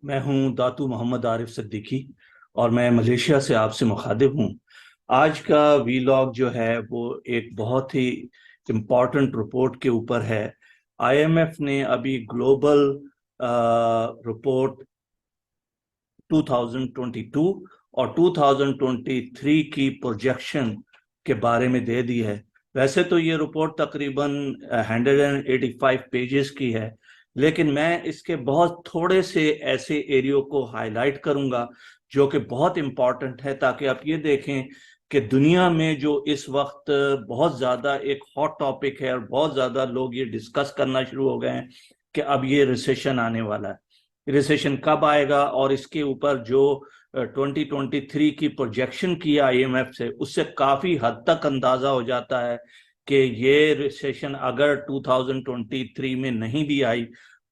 मैं हूं दातू मोहम्मद आरिफ सिद्दीकी और मैं मलेशिया से आपसे मुखातिब हूं। आज का वीलॉग जो है वो एक बहुत ही इम्पोर्टेंट रिपोर्ट के ऊपर है। आईएमएफ ने अभी ग्लोबल रिपोर्ट 2022 और 2023 की प्रोजेक्शन के बारे में दे दी है। वैसे तो ये रिपोर्ट तकरीबन 185 पेजेस की है, लेकिन मैं इसके बहुत थोड़े से ऐसे एरियो को हाईलाइट करूंगा जो कि बहुत इम्पोर्टेंट है, ताकि आप ये देखें कि दुनिया में जो इस वक्त बहुत ज़्यादा एक हॉट टॉपिक है और बहुत ज़्यादा लोग ये डिस्कस करना शुरू हो गए हैं कि अब ये रिसेशन आने वाला है। रिसेशन कब आएगा और इसके ऊपर जो 2023 की प्रोजेक्शन की आईएमएफ से, उससे काफी हद तक अंदाजा हो जाता है कि ये रिसेशन अगर 2023 में नहीं भी आई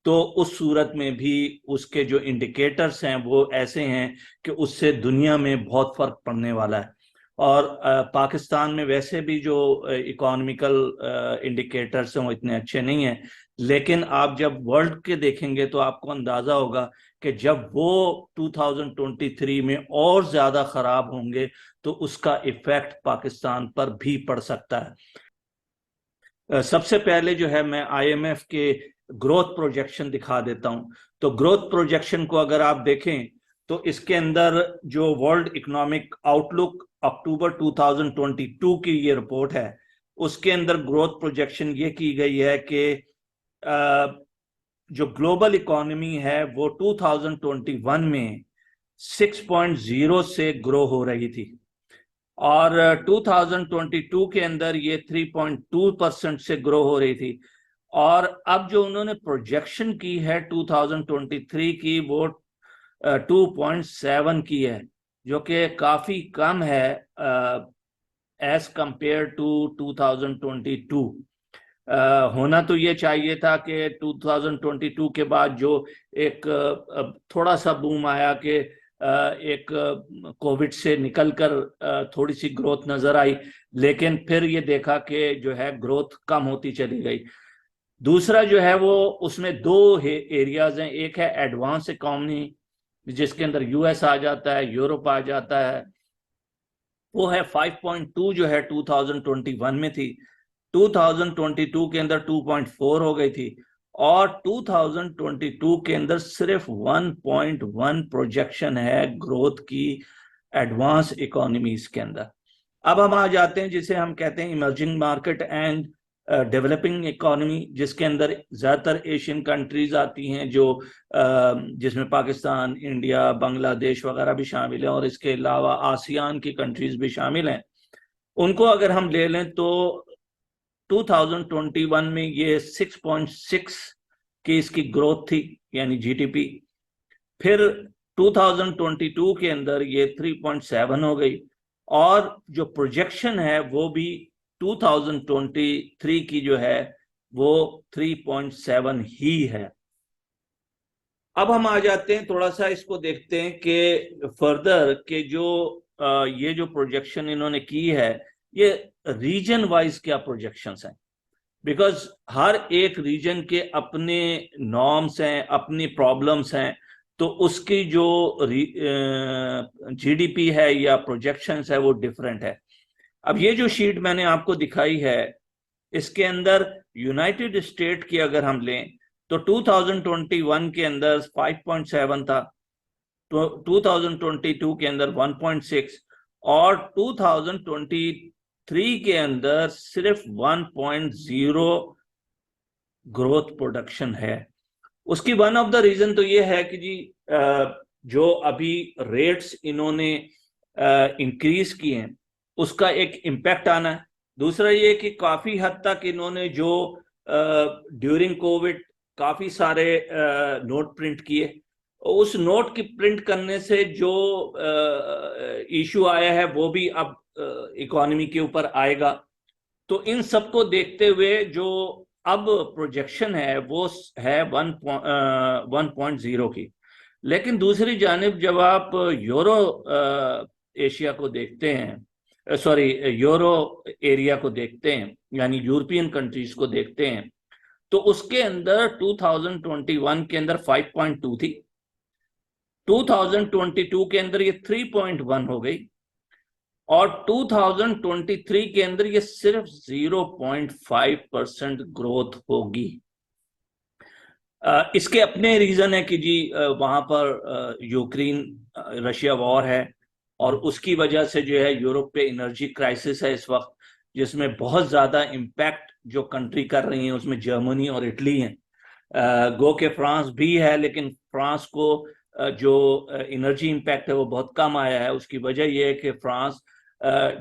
तो उस सूरत में भी उसके जो इंडिकेटर्स हैं वो ऐसे हैं कि उससे दुनिया में बहुत फर्क पड़ने वाला है। और पाकिस्तान में वैसे भी जो इकोनॉमिकल इंडिकेटर्स हैं वो इतने अच्छे नहीं हैं, लेकिन आप जब वर्ल्ड के देखेंगे तो आपको अंदाजा होगा कि जब वो 2023 में और ज्यादा खराब होंगे तो उसका इफेक्ट पाकिस्तान पर भी पड़ सकता है। सबसे पहले जो है मैं आईएमएफ के ग्रोथ प्रोजेक्शन दिखा देता हूं। तो ग्रोथ प्रोजेक्शन को अगर आप देखें तो इसके अंदर जो वर्ल्ड इकोनॉमिक आउटलुक अक्टूबर 2022 की ये रिपोर्ट है, उसके अंदर ग्रोथ प्रोजेक्शन ये की गई है कि जो ग्लोबल इकोनॉमी है वो 2021 में 6.0 से ग्रो हो रही थी और 2022 के अंदर ये 3.2% से ग्रो हो रही थी। और अब जो उन्होंने प्रोजेक्शन की है 2023 की वो 2.7 की है, जो कि काफी कम है एज कंपेयर टू 2022। होना तो ये चाहिए था कि 2022 के बाद जो एक थोड़ा सा बूम आया कि एक कोविड से निकलकर थोड़ी सी ग्रोथ नजर आई, लेकिन फिर ये देखा कि जो है ग्रोथ कम होती चली गई। दूसरा जो है वो उसमें दो एरियाज हैं, एक है एडवांस इकोनॉमी जिसके अंदर यूएस आ जाता है, यूरोप आ जाता है, वो है 5.2 जो है 2021 में थी, 2022 के अंदर 2.4 हो गई थी और 2022 के अंदर सिर्फ 1.1 प्रोजेक्शन है ग्रोथ की एडवांस इकोनॉमीज के अंदर। अब हम आ जाते हैं जिसे हम कहते हैं emerging market and developing economy, जिसके अंदर ज्यादातर एशियन कंट्रीज आती हैं, जो जिसमें पाकिस्तान, इंडिया, बांग्लादेश वगैरह भी शामिल है और इसके अलावा आसियान की कंट्रीज भी शामिल हैं। उनको अगर हम ले लें तो 2021 में ये 6.6 की इसकी ग्रोथ थी, यानी जीडीपी। फिर 2022 के अंदर ये 3.7 हो गई और जो प्रोजेक्शन है वो भी 2023 की जो है वो 3.7 ही है। अब हम आ जाते हैं, थोड़ा सा इसको देखते हैं कि फर्दर के जो ये जो प्रोजेक्शन इन्होंने की है ये रीजन वाइज क्या प्रोजेक्शंस हैं, बिकॉज हर एक रीजन के अपने नॉर्म्स हैं, अपनी प्रॉब्लम्स हैं, तो उसकी जो जीडीपी है या प्रोजेक्शंस है वो डिफरेंट है। अब ये जो शीट मैंने आपको दिखाई है इसके अंदर यूनाइटेड स्टेट की अगर हम लें तो 2021 के अंदर 5.7 था, तो 2022 के अंदर 1.6 और 2023 के अंदर सिर्फ 1.0 ग्रोथ प्रोडक्शन है। उसकी वन ऑफ द रीजन तो ये है कि जी जो अभी रेट्स इन्होंने इंक्रीज किए हैं उसका एक इम्पैक्ट आना है। दूसरा ये कि काफी हद तक इन्होंने जो ड्यूरिंग कोविड काफी सारे नोट प्रिंट किए, उस नोट की प्रिंट करने से जो इशू आया है वो भी अब इकोनॉमी के ऊपर आएगा। तो इन सबको देखते हुए जो अब प्रोजेक्शन है वो है 1.0 की। लेकिन दूसरी जानिब जब आप यूरो एशिया को देखते हैं, सॉरी यूरो एरिया को देखते हैं, यानी यूरोपियन कंट्रीज को देखते हैं, तो उसके अंदर 2021 के अंदर 5.2 थी 2022 के अंदर ये 3.1 हो गई और 2023 के अंदर ये सिर्फ 0.5% ग्रोथ होगी। इसके अपने रीजन है कि जी वहां पर यूक्रेन रशिया वॉर है और उसकी वजह से जो है यूरोप पे एनर्जी क्राइसिस है इस वक्त, जिसमें बहुत ज्यादा इम्पैक्ट जो कंट्री कर रही है उसमें जर्मनी और इटली हैं। गो के फ्रांस भी है, लेकिन फ्रांस को जो एनर्जी इम्पैक्ट है वो बहुत कम आया है। उसकी वजह यह है कि फ्रांस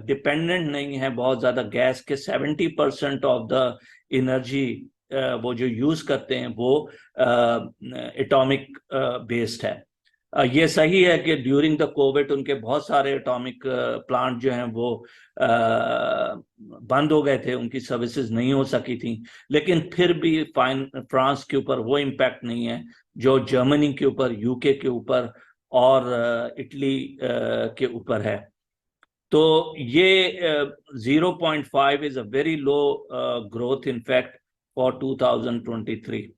डिपेंडेंट नहीं है बहुत ज्यादा गैस के। 70% ऑफ द एनर्जी वो जो यूज करते हैं वो एटॉमिक बेस्ड है। ये सही है कि ड्यूरिंग द कोविड उनके बहुत सारे एटॉमिक प्लांट जो हैं वो बंद हो गए थे, उनकी सर्विसेज नहीं हो सकी थी, लेकिन फिर भी फ्रांस के ऊपर वो इम्पैक्ट नहीं है जो जर्मनी के ऊपर, यूके के ऊपर और इटली के ऊपर है। तो ये 0.5 is a very low growth in fact for 2023।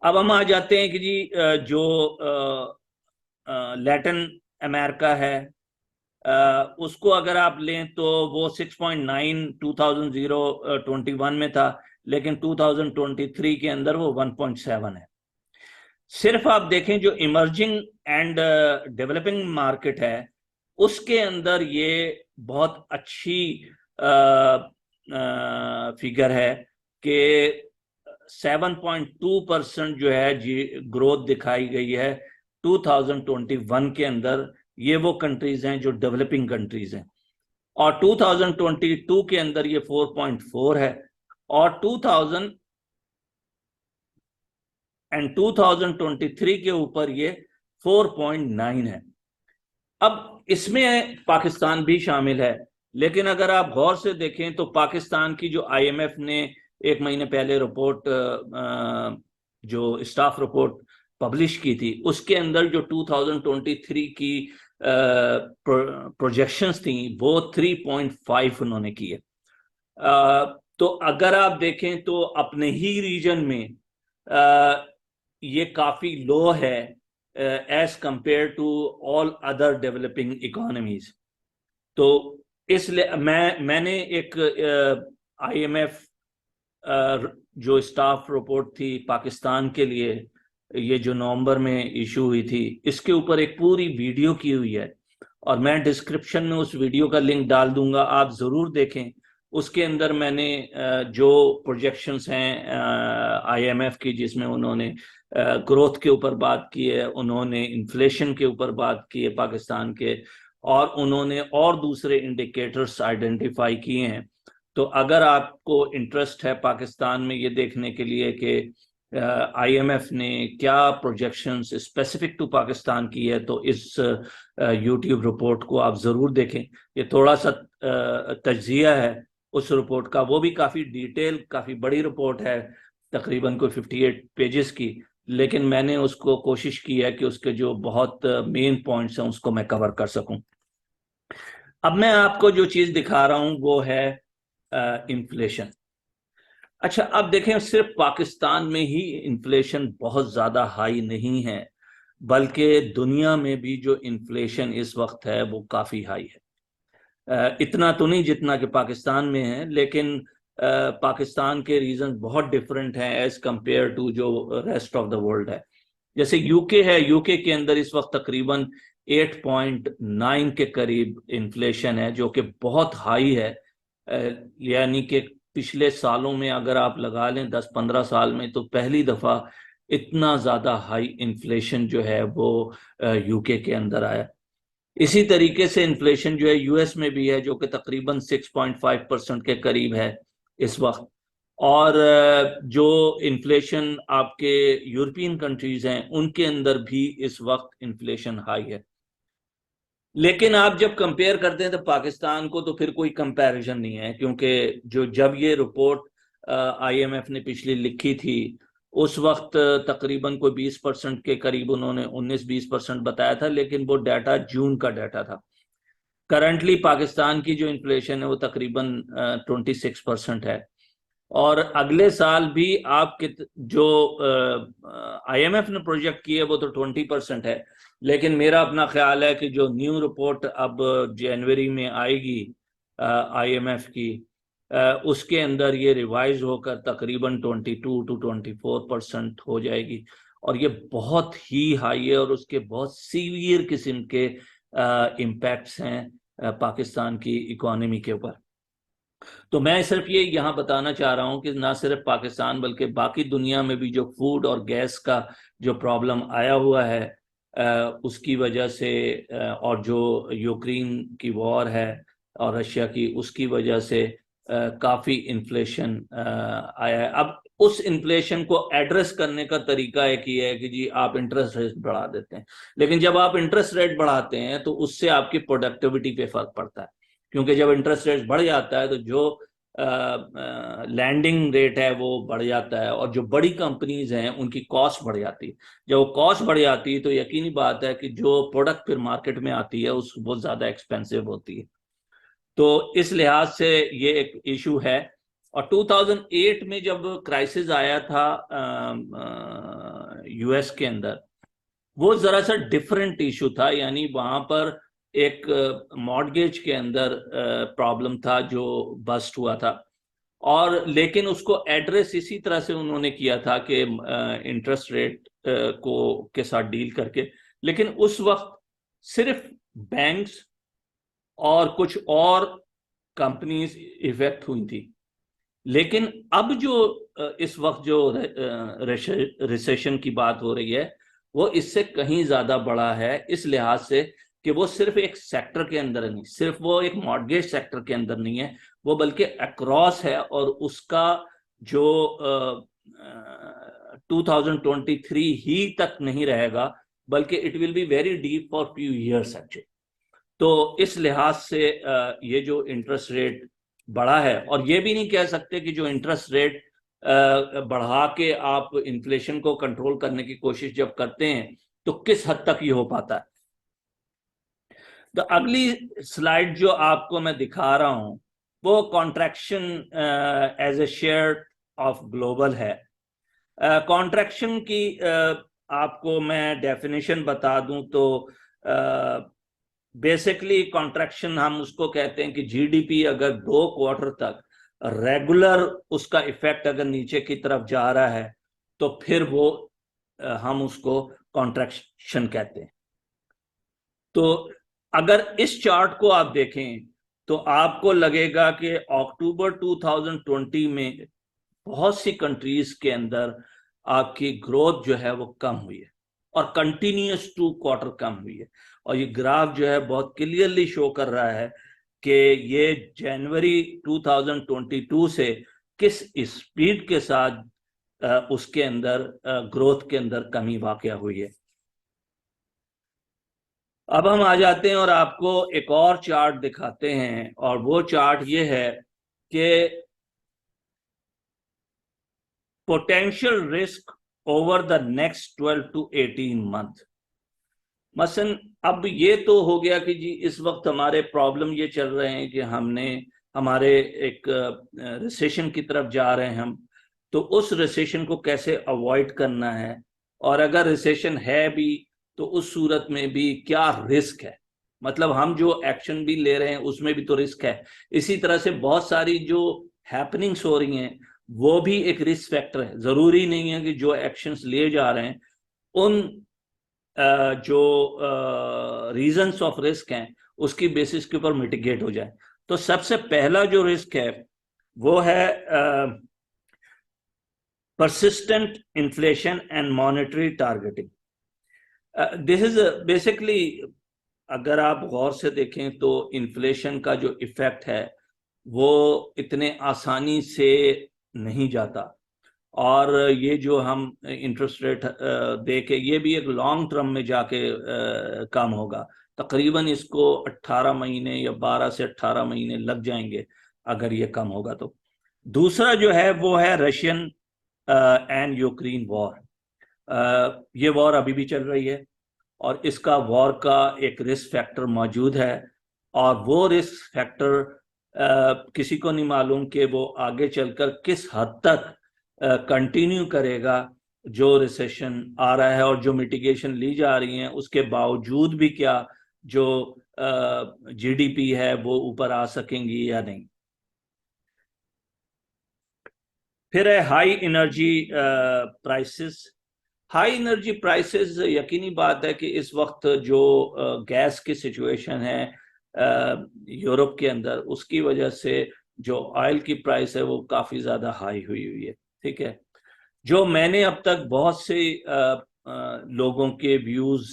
अब हम आ जाते हैं कि जी जो लैटिन अमेरिका है उसको अगर आप लें तो वो 6.9 2021 में था, लेकिन 2023 के अंदर वो 1.7 है। सिर्फ आप देखें जो इमर्जिंग एंड डेवलपिंग मार्केट है उसके अंदर ये बहुत अच्छी फिगर है कि 7.2% जो है जी ग्रोथ दिखाई गई है 2021 के अंदर। ये वो कंट्रीज हैं जो डेवलपिंग कंट्रीज हैं, और 2022 के अंदर ये 4.4 है और 2023 के ऊपर ये 4.9 है। अब इसमें पाकिस्तान भी शामिल है, लेकिन अगर आप गौर से देखें तो पाकिस्तान की जो आईएमएफ ने एक महीने पहले रिपोर्ट जो स्टाफ रिपोर्ट पब्लिश की थी उसके अंदर जो 2023 की प्रोजेक्शंस थी वो 3.5 उन्होंने की है। तो अगर आप देखें तो अपने ही रीजन में ये काफी लो है as compare to all other developing economies. तो इसलिए मैंने एक आईएमएफ जो स्टाफ रिपोर्ट थी पाकिस्तान के लिए, ये जो नवंबर में इशू हुई थी, इसके ऊपर एक पूरी वीडियो की हुई है और मैं डिस्क्रिप्शन में उस वीडियो का लिंक डाल दूंगा, आप जरूर देखें। उसके अंदर मैंने जो प्रोजेक्शंस हैं आईएमएफ की, जिसमें उन्होंने ग्रोथ के ऊपर बात की है, उन्होंने इन्फ्लेशन के ऊपर बात की है पाकिस्तान के, और उन्होंने और दूसरे इंडिकेटर्स आइडेंटिफाई किए हैं। तो अगर आपको इंटरेस्ट है पाकिस्तान में ये देखने के लिए कि आईएमएफ ने क्या प्रोजेक्शंस स्पेसिफिक टू पाकिस्तान की है, तो इस यूट्यूब रिपोर्ट को आप जरूर देखें। ये थोड़ा सा तज्जिया है उस रिपोर्ट का, वो भी काफी डिटेल, काफी बड़ी रिपोर्ट है, तकरीबन कोई 58 पेजेस की, लेकिन मैंने उसको कोशिश की है कि उसके जो बहुत मेन पॉइंट्स हैं उसको मैं कवर कर सकूं। अब मैं आपको जो चीज दिखा रहा हूं वो है इन्फ्लेशन। अच्छा, अब देखें, सिर्फ पाकिस्तान में ही इन्फ्लेशन बहुत ज्यादा हाई नहीं है, बल्कि दुनिया में भी जो इन्फ्लेशन इस वक्त है वो काफी हाई है। इतना तो नहीं जितना कि पाकिस्तान में है, लेकिन पाकिस्तान के रीजन बहुत डिफरेंट हैं एज कंपेयर टू जो रेस्ट ऑफ द वर्ल्ड है। जैसे यूके है, यूके के अंदर इस वक्त तकरीबन 8.9 के करीब इन्फ्लेशन है, जो कि बहुत हाई है। यानी कि पिछले सालों में अगर आप लगा लें 10-15 साल में, तो पहली दफा इतना ज्यादा हाई इन्फ्लेशन जो है वो यूके के अंदर आया। इसी तरीके से इन्फ्लेशन जो है यूएस में भी है, जो कि तकरीबन 6.5% के करीब है इस वक्त। और जो इन्फ्लेशन आपके यूरोपियन कंट्रीज हैं उनके अंदर भी इस वक्त इन्फ्लेशन हाई है। लेकिन आप जब कंपेयर करते हैं तो पाकिस्तान को, तो फिर कोई कंपैरिजन नहीं है, क्योंकि जब ये रिपोर्ट आईएमएफ ने पिछली लिखी थी उस वक्त तकरीबन कोई 20% के करीब उन्होंने 19-20% बताया था, लेकिन वो डाटा जून का डाटा था। करंटली पाकिस्तान की जो इन्फ्लेशन है वो तकरीबन 26% है। और अगले साल भी आप जो आईएमएफ ने प्रोजेक्ट किए वो तो 20% है, लेकिन मेरा अपना ख्याल है कि जो न्यू रिपोर्ट अब जनवरी में आएगी आईएमएफ की, उसके अंदर ये रिवाइज होकर तकरीबन 22 to 24% हो जाएगी। और ये बहुत ही हाई है और उसके बहुत सीवियर किस्म के इम्पैक्ट्स हैं पाकिस्तान की इकोनॉमी के ऊपर। तो मैं सिर्फ ये यहाँ बताना चाह रहा हूँ कि ना सिर्फ पाकिस्तान बल्कि बाकी दुनिया में भी जो फूड और गैस का जो प्रॉब्लम आया हुआ है उसकी वजह से, और जो यूक्रेन की वॉर है और रशिया की, उसकी वजह से काफ़ी इन्फ्लेशन आया है। अब उस इन्फ्लेशन को एड्रेस करने का तरीका एक ही है कि जी आप इंटरेस्ट रेट बढ़ा देते हैं, लेकिन जब आप इंटरेस्ट रेट बढ़ाते हैं तो उससे आपकी प्रोडक्टिविटी पे फर्क पड़ता है, क्योंकि जब इंटरेस्ट रेट बढ़ जाता है तो जो लैंडिंग रेट है वो बढ़ जाता है और जो बड़ी कंपनीज हैं उनकी कॉस्ट बढ़ जाती है। जब वो कॉस्ट बढ़ जाती है तो यकीनी बात है कि जो प्रोडक्ट फिर मार्केट में आती है उस बहुत ज़्यादा एक्सपेंसिव होती है। तो इस लिहाज से ये एक इशू है। और 2008 में जब क्राइसिस आया था यूएस के अंदर, वो जरा सा डिफरेंट इशू था, यानी वहां पर एक मॉर्गेज के अंदर प्रॉब्लम था जो बस्ट हुआ था, और लेकिन उसको एड्रेस इसी तरह से उन्होंने किया था कि इंटरेस्ट रेट को के साथ डील करके। लेकिन उस वक्त सिर्फ बैंक्स और कुछ और कंपनीज इफेक्ट हुई थी, लेकिन अब जो इस वक्त जो रिसेशन की बात हो रही है वो इससे कहीं ज्यादा बड़ा है, इस लिहाज से कि वो सिर्फ एक सेक्टर के अंदर नहीं, सिर्फ वो एक मॉर्गेज सेक्टर के अंदर नहीं है, वो बल्कि अक्रॉस है। और उसका जो 2023 ही तक नहीं रहेगा, बल्कि it will be very deep for few years actually. तो इस लिहाज से ये जो इंटरेस्ट रेट बढ़ा है, और ये भी नहीं कह सकते कि जो इंटरेस्ट रेट बढ़ा के आप इन्फ्लेशन को कंट्रोल करने की कोशिश जब करते हैं तो किस हद तक ये हो पाता है। तो अगली स्लाइड जो आपको मैं दिखा रहा हूं वो contraction as a share of global है। कॉन्ट्रैक्शन की आपको मैं डेफिनेशन बता दूं तो बेसिकली कॉन्ट्रैक्शन हम उसको कहते हैं कि जीडीपी अगर 2 क्वार्टर तक रेगुलर उसका इफेक्ट अगर नीचे की तरफ जा रहा है तो फिर वो हम उसको कॉन्ट्रैक्शन कहते हैं। तो अगर इस चार्ट को आप देखें तो आपको लगेगा कि अक्टूबर 2020 में बहुत सी कंट्रीज के अंदर आपकी ग्रोथ जो है वो कम हुई है और कंटिन्यूस 2 क्वार्टर कम हुई है। और ये ग्राफ जो है बहुत क्लियरली शो कर रहा है कि ये जनवरी 2022 से किस स्पीड के साथ उसके अंदर ग्रोथ के अंदर कमी वाकया हुई है। अब हम आ जाते हैं और आपको एक और चार्ट दिखाते हैं, और वो चार्ट ये है कि potential risk over the next 12 to 18 month. मसलन अब ये तो हो गया कि जी इस वक्त हमारे प्रॉब्लम ये चल रहे हैं कि हमारे एक रिसेशन की तरफ जा रहे हैं हम, तो उस रिसेशन को कैसे अवॉइड करना है, और अगर रिसेशन है भी तो उस सूरत में भी क्या रिस्क है, मतलब हम जो एक्शन भी ले रहे हैं उसमें भी तो रिस्क है। इसी तरह से बहुत सारी जो हैपनिंग्स हो रही हैं वो भी एक रिस्क फैक्टर है। जरूरी नहीं है कि जो एक्शंस लिए जा रहे हैं उन जो रीजंस ऑफ रिस्क हैं उसकी बेसिस के ऊपर मिटिगेट हो जाए। तो सबसे पहला जो रिस्क है वो है persistent inflation and monetary targeting. This is basically, अगर आप गौर से देखें तो इन्फ्लेशन का जो इफेक्ट है वो इतने आसानी से नहीं जाता, और ये जो हम इंटरेस्ट रेट दे के, ये भी एक लॉन्ग टर्म में जाके कम होगा। तकरीबन इसको 18 महीने या 12 से 18 महीने लग जाएंगे अगर ये कम होगा तो। दूसरा जो है वो है रशियन एंड यूक्रेन वॉर। ये वॉर अभी भी चल रही है और इसका वॉर का एक रिस्क फैक्टर मौजूद है, और वो रिस्क फैक्टर किसी को नहीं मालूम कि वो आगे चलकर किस हद तक कंटिन्यू करेगा। जो रिसेशन आ रहा है और जो मिटिगेशन ली जा रही है उसके बावजूद भी क्या जो जीडीपी है वो ऊपर आ सकेंगी या नहीं। फिर है high energy prices. High energy prices, यकीनी बात है कि इस वक्त जो गैस की सिचुएशन है यूरोप के अंदर, उसकी वजह से जो ऑयल की प्राइस है वो काफी ज्यादा हाई हुई हुई है। ठीक है, जो मैंने अब तक बहुत से लोगों के व्यूज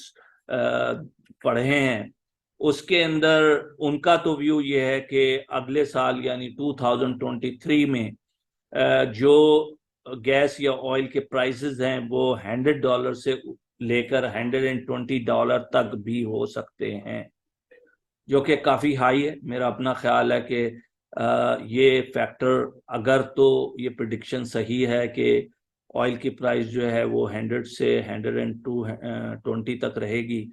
पढ़े हैं, उसके अंदर उनका तो व्यू ये है कि अगले साल यानी 2023 में जो गैस या ऑयल के प्राइसेस हैं वो $100 से लेकर $120 तक भी हो सकते हैं, जो कि काफी हाई है। मेरा अपना ख्याल है कि ये फैक्टर, अगर तो ये प्रिडिक्शन सही है कि ऑयल की प्राइस जो है वो 100 से 120 तक रहेगी,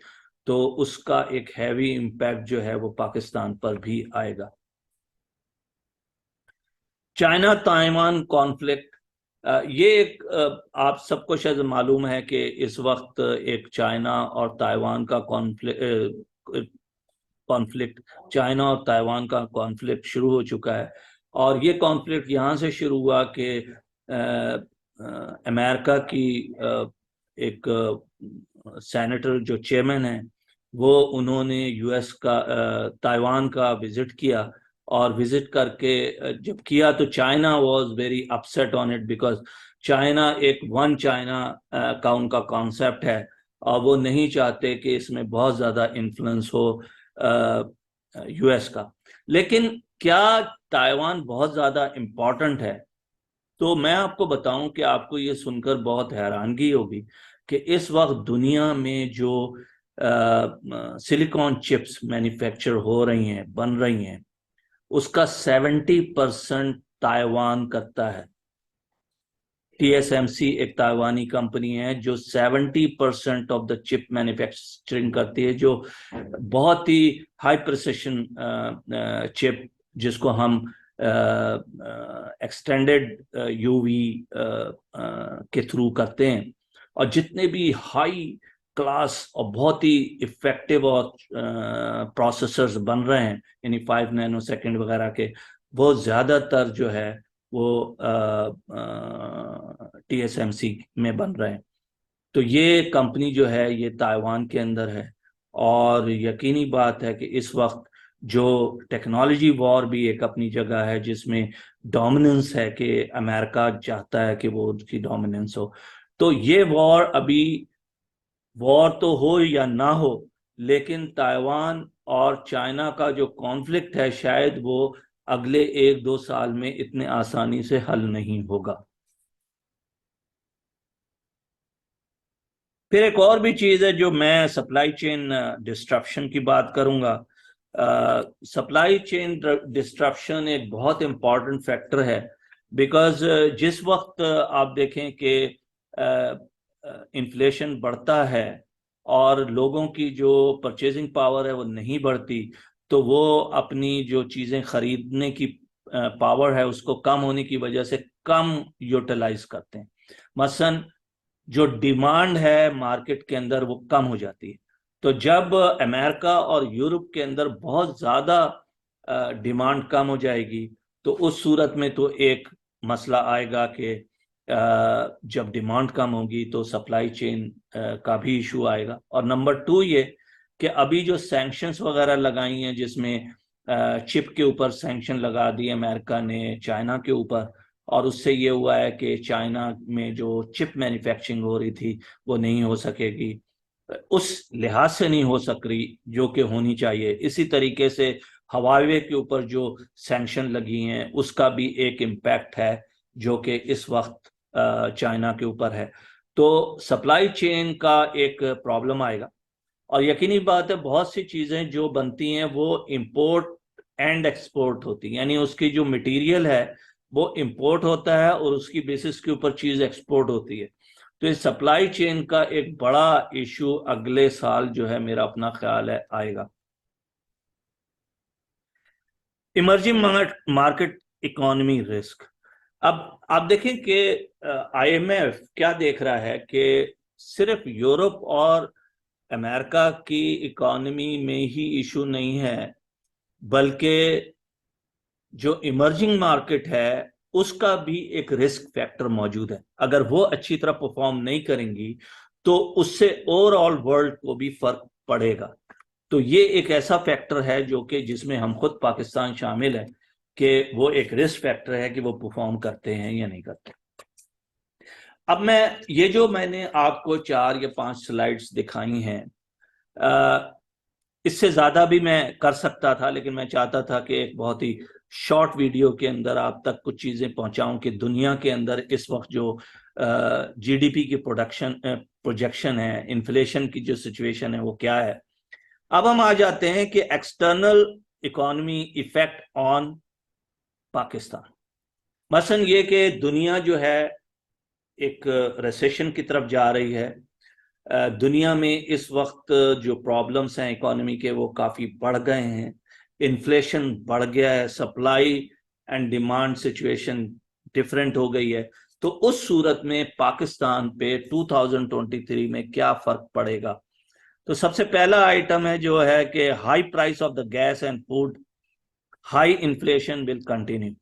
तो उसका एक हैवी इम्पैक्ट जो है वो पाकिस्तान पर भी आएगा। चाइना ताइवान कॉन्फ्लिक्ट, ये एक आप सबको शायद मालूम है कि इस वक्त एक चाइना और ताइवान का कॉन्फ्लिक्ट चाइना और ताइवान का कॉन्फ्लिक्ट शुरू हो चुका है। और ये कॉन्फ्लिक्ट यहाँ से शुरू हुआ कि अमेरिका की एक सेनेटर जो चेयरमैन है, वो उन्होंने यूएस का ताइवान का विजिट किया। और विजिट करके जब किया तो China was very upset on it, because China एक वन चाइना का उनका कॉन्सेप्ट है और वो नहीं चाहते कि इसमें बहुत ज़्यादा इन्फ्लुएंस हो यूएस का। लेकिन क्या ताइवान बहुत ज़्यादा इम्पोर्टेंट है? तो मैं आपको बताऊं कि आपको ये सुनकर बहुत हैरानगी होगी कि इस वक्त दुनिया में जो सिलिकॉन चिप्स मैन्युफैक्चर हो रही हैं, बन रही हैं, उसका 70% ताइवान करता है। टीएसएमसी एक ताइवानी कंपनी है जो 70% ऑफ द चिप मैन्युफैक्चरिंग करती है, जो बहुत ही हाई प्रिसिशन चिप, जिसको हम एक्सटेंडेड यूवी के थ्रू करते हैं। और जितने भी हाई क्लास और बहुत ही इफेक्टिव और प्रोसेसर्स बन रहे हैं, यानी 5 नैनोसेकंड वगैरह के, वो ज्यादातर जो है वो टीएसएमसी में बन रहे हैं। तो ये कंपनी जो है ये ताइवान के अंदर है। और यकीनी बात है कि इस वक्त जो टेक्नोलॉजी वॉर भी एक अपनी जगह है, जिसमें डोमिनेंस है कि अमेरिका चाहता है कि वो उसकी डोमिनेंस हो। तो ये वॉर अभी, वॉर तो हो या ना हो, लेकिन ताइवान और चाइना का जो कॉन्फ्लिक्ट है शायद वो अगले 1-2 साल में इतने आसानी से हल नहीं होगा। फिर एक और भी चीज है जो मैं सप्लाई चेन डिस्ट्रप्शन की बात करूंगा। सप्लाई चेन डिस्ट्रप्शन एक बहुत इंपॉर्टेंट फैक्टर है, बिकॉज जिस वक्त आप देखें कि इन्फ्लेशन बढ़ता है और लोगों की जो परचेजिंग पावर है वो नहीं बढ़ती, तो वो अपनी जो चीजें खरीदने की पावर है उसको कम होने की वजह से कम यूटिलाइज करते हैं। मसलन जो डिमांड है मार्केट के अंदर वो कम हो जाती है। तो जब अमेरिका और यूरोप के अंदर बहुत ज्यादा डिमांड कम हो जाएगी, तो उस सूरत में तो एक मसला आएगा कि जब डिमांड कम होगी तो सप्लाई चेन का भी इशू आएगा। और नंबर 2 ये कि अभी जो सैंक्शंस वगैरह लगाई हैं, जिसमें चिप के ऊपर सैंक्शन लगा दिए अमेरिका ने चाइना के ऊपर, और उससे ये हुआ है कि चाइना में जो चिप मैन्युफैक्चरिंग हो रही थी वो नहीं हो सकेगी, उस लिहाज से नहीं हो सक रही जो कि होनी चाहिए। इसी तरीके से हवावे के ऊपर जो सैंक्शन लगी हैं उसका भी एक इम्पैक्ट है जो कि इस वक्त चाइना के ऊपर है। तो सप्लाई चेन का एक प्रॉब्लम आएगा। और यकीनी बात है बहुत सी चीजें जो बनती हैं वो इंपोर्ट एंड एक्सपोर्ट होती हैं, यानी उसकी जो मटेरियल है वो इंपोर्ट होता है और उसकी बेसिस के ऊपर चीज एक्सपोर्ट होती है। तो इस सप्लाई चेन का एक बड़ा इशू अगले साल जो है, मेरा अपना ख्याल है, आएगा। Emerging market economy risk. अब आप देखें कि आईएमएफ क्या देख रहा है कि सिर्फ यूरोप और अमेरिका की इकोनॉमी में ही इशू नहीं है, बल्कि जो इमर्जिंग मार्केट है उसका भी एक रिस्क फैक्टर मौजूद है। अगर वो अच्छी तरह परफॉर्म नहीं करेंगी तो उससे ओवरऑल वर्ल्ड को भी फर्क पड़ेगा। तो ये एक ऐसा फैक्टर है जो कि जिसमें हम खुद पाकिस्तान शामिल है कि वो एक रिस्क फैक्टर है कि वो परफॉर्म करते हैं या नहीं करते। अब मैं ये जो मैंने आपको 4 या 5 स्लाइड्स दिखाई हैं, इससे ज्यादा भी मैं कर सकता था, लेकिन मैं चाहता था कि एक बहुत ही शॉर्ट वीडियो के अंदर आप तक कुछ चीजें पहुंचाऊं कि दुनिया के अंदर इस वक्त जो जीडीपी की प्रोजेक्शन है, इन्फ्लेशन की जो सिचुएशन है वो क्या है। अब हम आ जाते हैं कि external economy effect on Pakistan. मसलन ये कि दुनिया जो है एक रिसेशन की तरफ जा रही है। दुनिया में इस वक्त जो प्रॉब्लम्स हैं इकोनॉमी के वो काफ़ी बढ़ गए हैं, इन्फ्लेशन बढ़ गया है, supply and demand situation different हो गई है। तो उस सूरत में पाकिस्तान पे 2023 में क्या फ़र्क पड़ेगा। तो सबसे पहला आइटम है जो है कि high price of the gas and food, high inflation will continue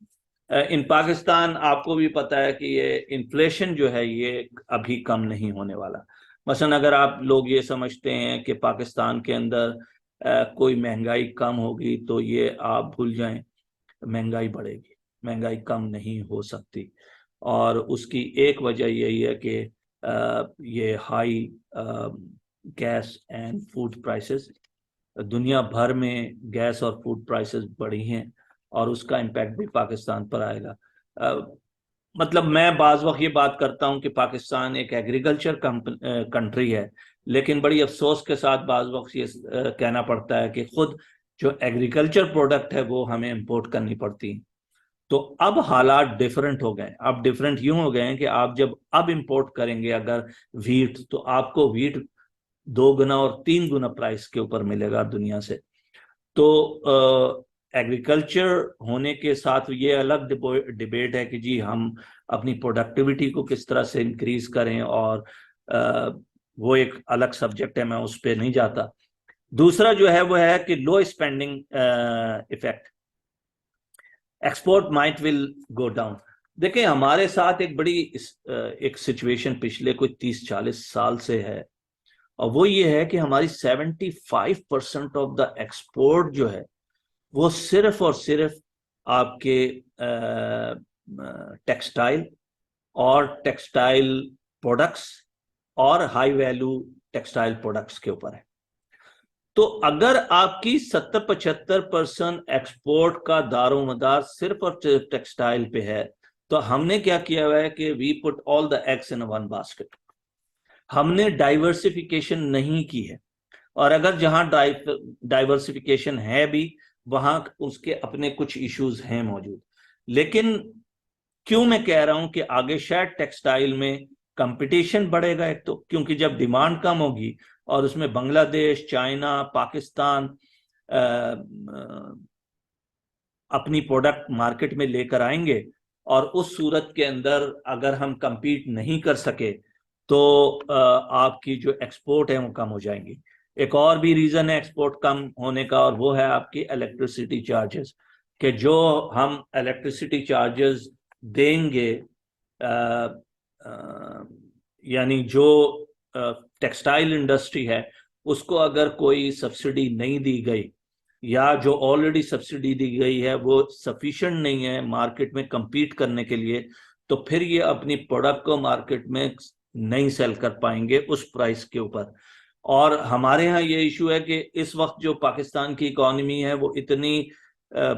in Pakistan. आपको भी पता है कि ये इन्फ्लेशन जो है ये अभी कम नहीं होने वाला। मसलन अगर आप लोग ये समझते हैं कि पाकिस्तान के अंदर कोई महंगाई कम होगी तो ये आप भूल जाएं, महंगाई बढ़ेगी, महंगाई कम नहीं हो सकती। और उसकी एक वजह यही है कि ये high gas and food prices, दुनिया भर में गैस और फूड प्राइसेस बढ़ी हैं और उसका इम्पैक्ट भी पाकिस्तान पर आएगा। मतलब मैं बाज वक्त ये बात करता हूँ कि पाकिस्तान एक एग्रीकल्चर कंट्री है, लेकिन बड़ी अफसोस के साथ बाज वक्त ये कहना पड़ता है कि खुद जो एग्रीकल्चर प्रोडक्ट है वो हमें इंपोर्ट करनी पड़ती है। तो अब हालात डिफरेंट हो गए। अब डिफरेंट यूं हो गए हैं कि आप जब अब इंपोर्ट करेंगे अगर वीट, तो आपको वीट 2 गुना और 3 गुना प्राइस के ऊपर मिलेगा दुनिया से। तो एग्रीकल्चर होने के साथ ये अलग डिबेट है कि जी हम अपनी प्रोडक्टिविटी को किस तरह से इंक्रीज करें, और वो एक अलग सब्जेक्ट है, मैं उस पर नहीं जाता। दूसरा जो है वो है कि low spending effect, export might will go down. देखिए हमारे साथ एक बड़ी एक सिचुएशन पिछले कोई 30-40 साल से है, और वो ये है कि हमारी 75% ऑफ द एक्सपोर्ट जो है वो सिर्फ और सिर्फ आपके टेक्सटाइल और टेक्सटाइल प्रोडक्ट्स और हाई वैल्यू टेक्सटाइल प्रोडक्ट्स के ऊपर है। तो अगर आपकी 70-75% एक्सपोर्ट का दारोमदार सिर्फ और सिर्फ टेक्सटाइल पे है, तो हमने क्या किया हुआ है कि we put all the eggs in one basket. हमने डाइवर्सिफिकेशन नहीं की है, और अगर जहां डाइवर्सिफिकेशन है भी वहां उसके अपने कुछ इश्यूज हैं मौजूद। लेकिन क्यों मैं कह रहा हूं कि आगे शायद टेक्सटाइल में कंपटीशन बढ़ेगा, एक तो क्योंकि जब डिमांड कम होगी और उसमें बांग्लादेश, चाइना, पाकिस्तान अपनी प्रोडक्ट मार्केट में लेकर आएंगे, और उस सूरत के अंदर अगर हम compete नहीं कर सके तो आपकी जो एक्सपोर्ट है वो कम हो जाएंगी। एक और भी रीजन है एक्सपोर्ट कम होने का, और वो है आपकी इलेक्ट्रिसिटी चार्जेस, कि जो हम इलेक्ट्रिसिटी चार्जेस देंगे, यानी जो टेक्सटाइल इंडस्ट्री है उसको अगर कोई सब्सिडी नहीं दी गई, या जो ऑलरेडी सब्सिडी दी गई है वो सफिशिएंट नहीं है मार्केट में compete करने के लिए, तो फिर ये अपनी प्रोडक्ट को मार्केट में नहीं सेल कर पाएंगे उस प्राइस के ऊपर। और हमारे यहाँ ये इशू है कि इस वक्त जो पाकिस्तान की इकोनॉमी है वो इतनी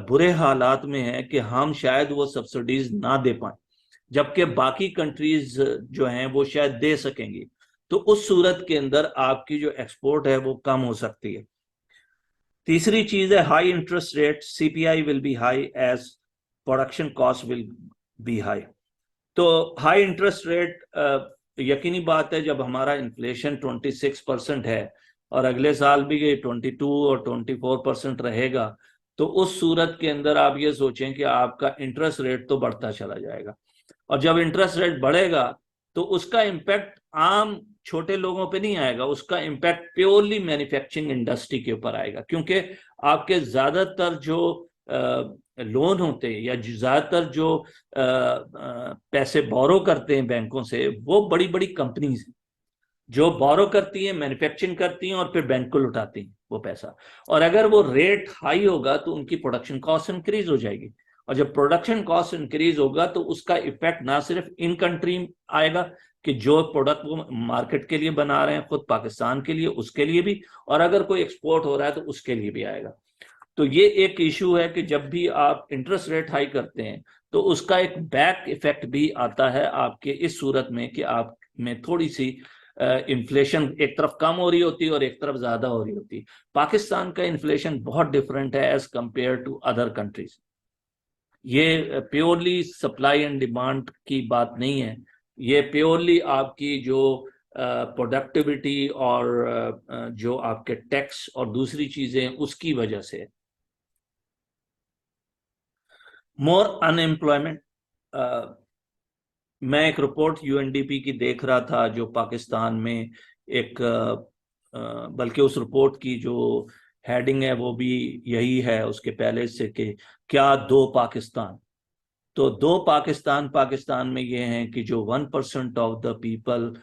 बुरे हालात में है कि हम शायद वो सब्सिडीज ना दे पाए, जबकि बाकी कंट्रीज जो हैं वो शायद दे सकेंगी। तो उस सूरत के अंदर आपकी जो एक्सपोर्ट है वो कम हो सकती है। तीसरी चीज है high interest rate, CPI will be high as production cost will be high. तो हाई इंटरेस्ट रेट, यकीनी बात है जब हमारा इन्फ्लेशन 26% है और अगले साल भी ये 22 और 24% रहेगा, तो उस सूरत के अंदर आप ये सोचें कि आपका इंटरेस्ट रेट तो बढ़ता चला जाएगा, और जब इंटरेस्ट रेट बढ़ेगा तो उसका इम्पैक्ट आम छोटे लोगों पे नहीं आएगा, उसका इम्पैक्ट प्योरली मैन्युफैक्चरिंग इंडस्ट्री के ऊपर आएगा, क्योंकि आपके ज्यादातर जो लोन होते हैं या ज्यादातर जो पैसे बोरो करते हैं बैंकों से, वो बड़ी बड़ी कंपनीज जो बोरो करती हैं, मैन्युफैक्चरिंग करती हैं और फिर बैंक को लुटाती हैं वो पैसा। और अगर वो रेट हाई होगा तो उनकी प्रोडक्शन कॉस्ट इंक्रीज हो जाएगी, और जब प्रोडक्शन कॉस्ट इंक्रीज होगा तो उसका इफेक्ट ना सिर्फ इन कंट्री आएगा कि जो प्रोडक्ट वो मार्केट के लिए बना रहे हैं खुद पाकिस्तान के लिए, उसके लिए भी, और अगर कोई एक्सपोर्ट हो रहा है तो उसके लिए भी आएगा। तो ये एक इशू है कि जब भी आप इंटरेस्ट रेट हाई करते हैं तो उसका एक बैक इफेक्ट भी आता है आपके इस सूरत में कि आप में थोड़ी सी इन्फ्लेशन एक तरफ कम हो रही होती है और एक तरफ ज्यादा हो रही होती है। पाकिस्तान का इन्फ्लेशन बहुत डिफरेंट है as compare to other countries. ये प्योरली सप्लाई एंड डिमांड की बात नहीं है, ये प्योरली आपकी जो प्रोडक्टिविटी और जो आपके टैक्स और दूसरी चीजें उसकी वजह से। मोर अनएम्प्लॉयमेंट, मैं एक रिपोर्ट यूएनडीपी की देख रहा था जो पाकिस्तान में एक बल्कि उस रिपोर्ट की जो हेडिंग है वो भी यही है उसके पहले से कि क्या दो पाकिस्तान। तो दो पाकिस्तान पाकिस्तान में ये हैं कि जो 1% of the people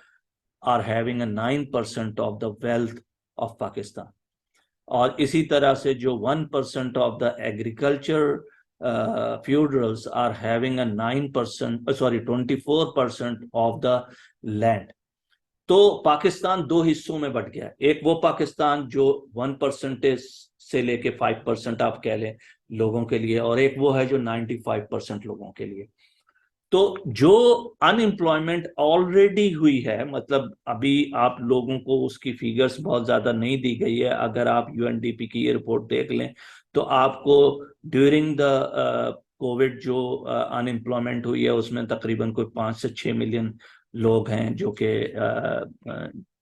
are having 9% of the wealth of Pakistan, और इसी तरह से जो 1% of the agriculture feudals are having a 9%, sorry 24% of the land। तो पाकिस्तान दो हिस्सों में बट गया, एक वो पाकिस्तान जो 1% से लेके 5% आप कह लें लोगों के लिए, और एक वो है जो 95% लोगों के लिए। तो जो अनएम्प्लॉयमेंट ऑलरेडी हुई है, मतलब अभी आप लोगों को उसकी फिगर्स बहुत ज्यादा नहीं दी गई है, अगर आप यूएनडीपी की ये रिपोर्ट देख लें तो आपको ड्यूरिंग द कोविड जो अनएम्प्लॉयमेंट हुई है उसमें तकरीबन कोई 5 से 6 मिलियन लोग हैं जो कि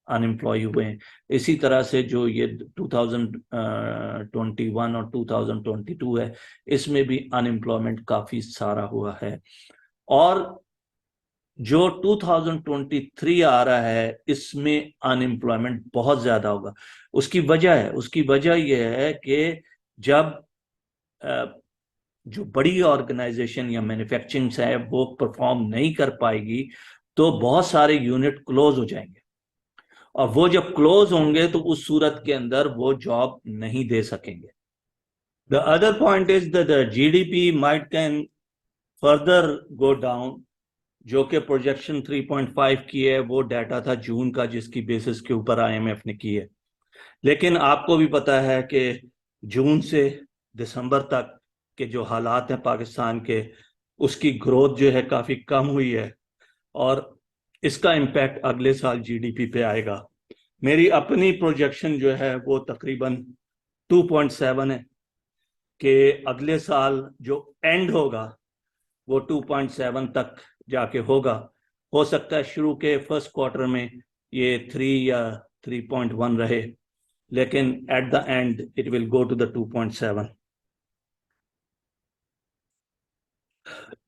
अनएम्प्लॉय हुए हैं। इसी तरह से जो ये 2021 और 2022 है इसमें भी अनएम्प्लॉयमेंट काफी सारा हुआ है। और जो 2023 आ रहा है इसमें अनएम्प्लॉयमेंट बहुत ज्यादा होगा। उसकी वजह यह है कि जब जो बड़ी ऑर्गेनाइजेशन या मैन्युफैक्चरिंग है वो परफॉर्म नहीं कर पाएगी तो बहुत सारे यूनिट क्लोज हो जाएंगे, और वो जब क्लोज होंगे तो उस सूरत के अंदर वो जॉब नहीं दे सकेंगे। The other point is that the GDP might can further go down, जो कि प्रोजेक्शन 3.5 की है, वो डाटा था जून का जिसकी बेसिस के ऊपर आईएमएफ ने की है। लेकिन आपको भी पता है कि जून से दिसंबर तक के जो हालात हैं पाकिस्तान के, उसकी ग्रोथ जो है काफी कम हुई है, और इसका इम्पैक्ट अगले साल जीडीपी पे आएगा। मेरी अपनी प्रोजेक्शन जो है वो तकरीबन 2.7 है कि अगले साल जो एंड होगा वो 2.7 तक जाके होगा। हो सकता है शुरू के फर्स्ट क्वार्टर में ये 3 या 3.1 रहे, लेकिन at the end it will go to the 2.7।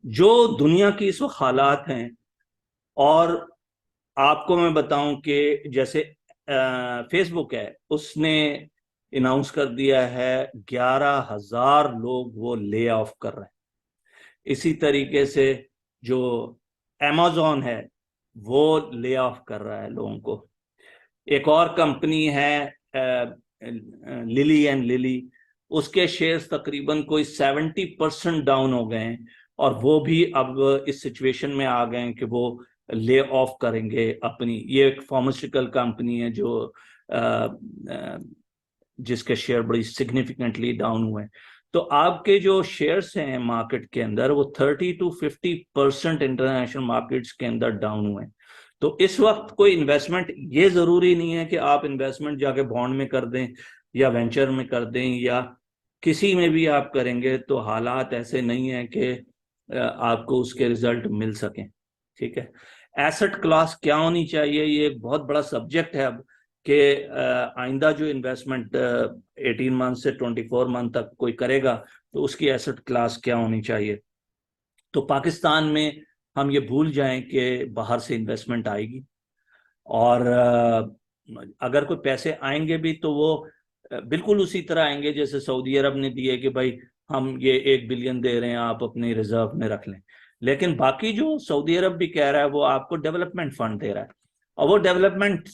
जो दुनिया की इस वक्त हालात हैं, और आपको मैं बताऊं कि जैसे फेसबुक है उसने अनाउंस कर दिया है 11,000 लोग वो ले ऑफ कर रहे हैं। इसी तरीके से जो अमेज़न है वो ले ऑफ कर रहा है लोगों को। एक और कंपनी है लिली एंड लिली, उसके शेयर्स तकरीबन कोई 70% डाउन हो गए हैं, और वो भी अब इस सिचुएशन में आ गए हैं कि वो ले ऑफ करेंगे अपनी। ये एक फार्मास्यूटिकल कंपनी है जो जिसके शेयर बड़ी सिग्निफिकेंटली डाउन हुए हैं। तो आपके जो शेयर्स हैं मार्केट के अंदर वो 30 to 50% इंटरनेशनल मार्केट्स के अंदर डाउन हुए हैं। तो इस वक्त कोई इन्वेस्टमेंट, ये जरूरी नहीं है कि आप इन्वेस्टमेंट जाके बॉन्ड में कर दें या वेंचर में कर दें या किसी में भी आप करेंगे तो हालात ऐसे नहीं है कि आपको उसके रिजल्ट मिल सकें। ठीक है, एसेट क्लास क्या होनी चाहिए ये एक बहुत बड़ा सब्जेक्ट है अब, कि आइंदा जो इन्वेस्टमेंट 18 मंथ से 24 मंथ तक कोई करेगा तो उसकी एसेट क्लास क्या होनी चाहिए। तो पाकिस्तान में हम ये भूल जाएं कि बाहर से इन्वेस्टमेंट आएगी, और अगर कोई पैसे आएंगे भी तो वो बिल्कुल उसी तरह आएंगे जैसे सऊदी अरब ने दिए कि भाई हम ये 1 बिलियन दे रहे हैं, आप अपने रिजर्व में रख लें। लेकिन बाकी जो सऊदी अरब भी कह रहा है वो आपको डेवलपमेंट फंड दे रहा है, और वो डेवलपमेंट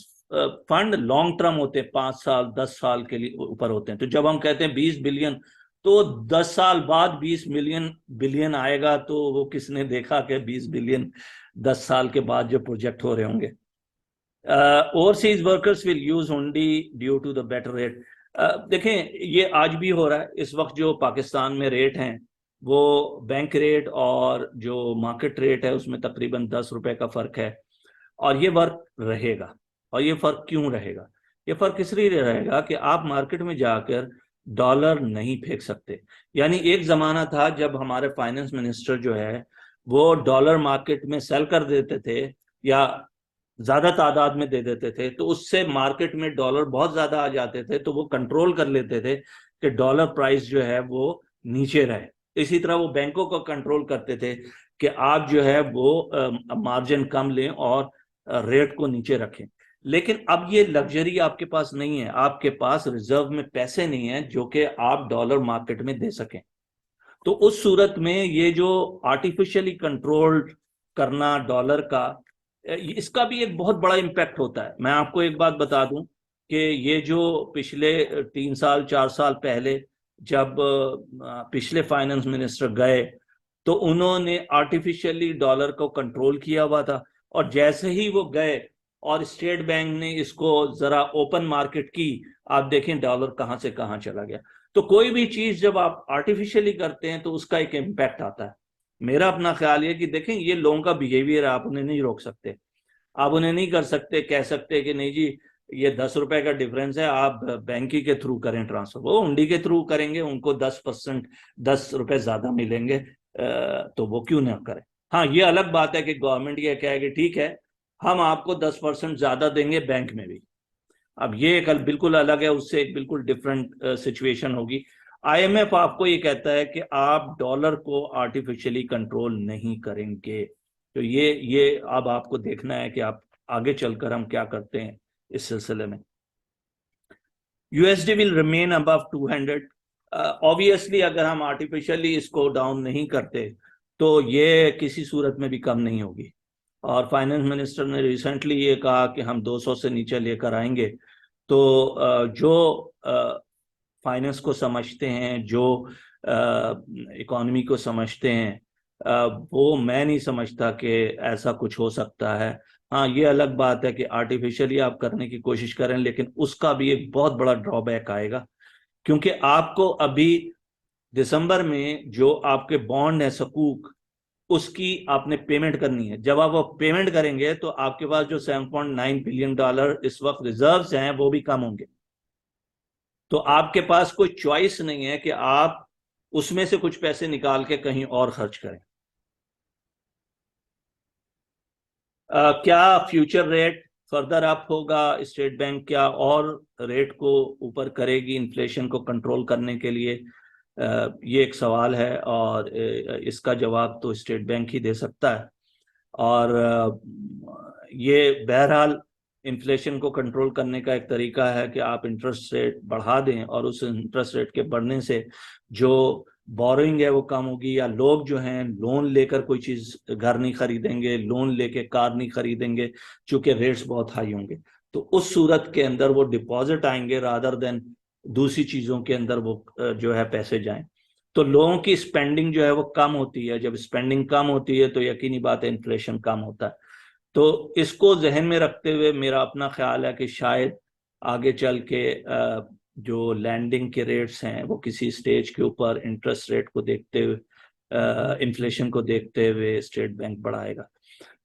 फंड लॉन्ग टर्म होते हैं, 5 साल 10 साल के लिए ऊपर होते हैं। तो जब हम कहते हैं 20 बिलियन, तो 10 साल बाद 20 बिलियन आएगा, तो वो किसने देखा कि 20 बिलियन 10 साल के बाद जो प्रोजेक्ट हो रहे होंगे। Overseas workers will use only due to the better rate. देखें ये आज भी हो रहा है। इस वक्त जो पाकिस्तान में रेट हैं वो बैंक रेट और जो मार्केट रेट है उसमें तकरीबन 10 रुपए का फर्क है, और ये वर्क रहेगा। और ये फर्क क्यों रहेगा? ये फर्क इसलिए रहेगा कि आप मार्केट में जाकर डॉलर नहीं फेंक सकते। यानी एक जमाना था जब हमारे फाइनेंस मिनिस्टर जो है वो डॉलर मार्केट में सेल कर देते थे या ज्यादा तादाद में दे देते थे, तो उससे मार्केट में डॉलर बहुत ज्यादा आ जाते थे, तो वो कंट्रोल कर लेते थे कि डॉलर प्राइस जो है वो नीचे रहे। इसी तरह वो बैंकों को कंट्रोल करते थे कि आप जो है वो मार्जिन कम लें और रेट को नीचे रखें। लेकिन अब ये लग्जरी आपके पास नहीं है, आपके पास रिजर्व में पैसे नहीं है जो कि आप डॉलर मार्केट में दे सकें। तो उस सूरत में ये जो आर्टिफिशियली कंट्रोल करना डॉलर का, इसका भी एक बहुत बड़ा इम्पैक्ट होता है। मैं आपको एक बात बता दूं कि ये जो पिछले 3 साल 4 साल पहले जब पिछले फाइनेंस मिनिस्टर गए तो उन्होंने आर्टिफिशियली डॉलर को कंट्रोल किया हुआ था, और जैसे ही वो गए और स्टेट बैंक ने इसको जरा ओपन मार्केट की, आप देखें डॉलर कहां से कहां चला गया। तो कोई भी चीज जब आप आर्टिफिशियली करते हैं तो उसका एक इम्पैक्ट आता है। मेरा अपना ख्याल ये कि देखें ये लोगों का बिहेवियर आप उन्हें नहीं रोक सकते, आप उन्हें नहीं कर सकते कह सकते कि नहीं जी ये 10 रुपए का डिफरेंस है, आप बैंक ही के थ्रू करें ट्रांसफर। वो हुंडी के थ्रू करेंगे, उनको 10%, 10 रुपए ज्यादा मिलेंगे, तो वो क्यों ना करें। हाँ ये अलग बात है कि गवर्नमेंट ये कहे कि ठीक है हम आपको 10% ज्यादा देंगे बैंक में भी। अब ये एक बिल्कुल अलग है, उससे एक बिल्कुल डिफरेंट सिचुएशन होगी। आईएमएफ आपको ये कहता है कि आप डॉलर को आर्टिफिशियली कंट्रोल नहीं करेंगे। तो ये अब आपको देखना है कि आप आगे चलकर हम क्या करते हैं इस सिलसिले में। USD will remain above 200। Obviously अगर हम आर्टिफिशियली इसको डाउन नहीं करते तो ये किसी सूरत में भी कम नहीं होगी। और फाइनेंस मिनिस्टर ने रिसेंटली ये कहा कि हम 200 से नीचे लेकर आएंगे। तो जो फाइनेंस को समझते हैं, जो इकोनॉमी को समझते हैं, वो मैं नहीं समझता कि ऐसा कुछ हो सकता है। हाँ ये अलग बात है कि आर्टिफिशियली आप करने की कोशिश करें, लेकिन उसका भी एक बहुत बड़ा ड्रॉबैक आएगा, क्योंकि आपको अभी दिसंबर में जो आपके बॉन्ड है सकूक, उसकी आपने पेमेंट करनी है। जब आप वो पेमेंट करेंगे तो आपके पास जो 7.9 बिलियन डॉलर इस वक्त रिजर्व्स हैं वो भी कम होंगे। तो आपके पास कोई चॉइस नहीं है कि आप उसमें से कुछ पैसे निकाल के कहीं और खर्च करें। क्या फ्यूचर रेट फर्दर अप होगा? स्टेट बैंक क्या और रेट को ऊपर करेगी इन्फ्लेशन को कंट्रोल करने के लिए? ये एक सवाल है, और इसका जवाब तो स्टेट बैंक ही दे सकता है। और ये बहरहाल इन्फ्लेशन को कंट्रोल करने का एक तरीका है कि आप इंटरेस्ट रेट बढ़ा दें, और उस इंटरेस्ट रेट के बढ़ने से जो बोरोइंग है वो कम होगी, या लोग जो हैं लोन लेकर कोई चीज घर नहीं खरीदेंगे, लोन लेके कार नहीं खरीदेंगे क्योंकि रेट्स बहुत हाई होंगे। तो उस सूरत के अंदर वो डिपॉजिट आएंगे रादर देन दूसरी चीजों के अंदर वो जो है पैसे जाएं। तो लोगों की स्पेंडिंग जो है वो कम होती है, जब स्पेंडिंग कम होती है तो यकीनी बात है इन्फ्लेशन कम होता है। तो इसको जहन में रखते हुए मेरा अपना ख्याल है कि शायद आगे चल के जो लैंडिंग के रेट्स हैं वो किसी स्टेज के ऊपर इंटरेस्ट रेट को देखते हुए, इन्फ्लेशन को देखते हुए स्टेट बैंक बढ़ाएगा।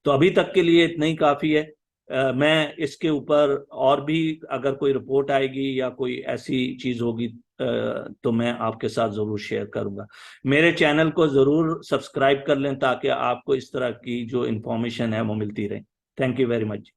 तो अभी तक के लिए इतना ही काफ़ी है। मैं इसके ऊपर और भी अगर कोई रिपोर्ट आएगी या कोई ऐसी चीज़ होगी तो मैं आपके साथ ज़रूर शेयर करूंगा। मेरे चैनल को ज़रूर सब्सक्राइब कर लें ताकि आपको इस तरह की जो इंफॉर्मेशन है वो मिलती रहे। Thank you very much.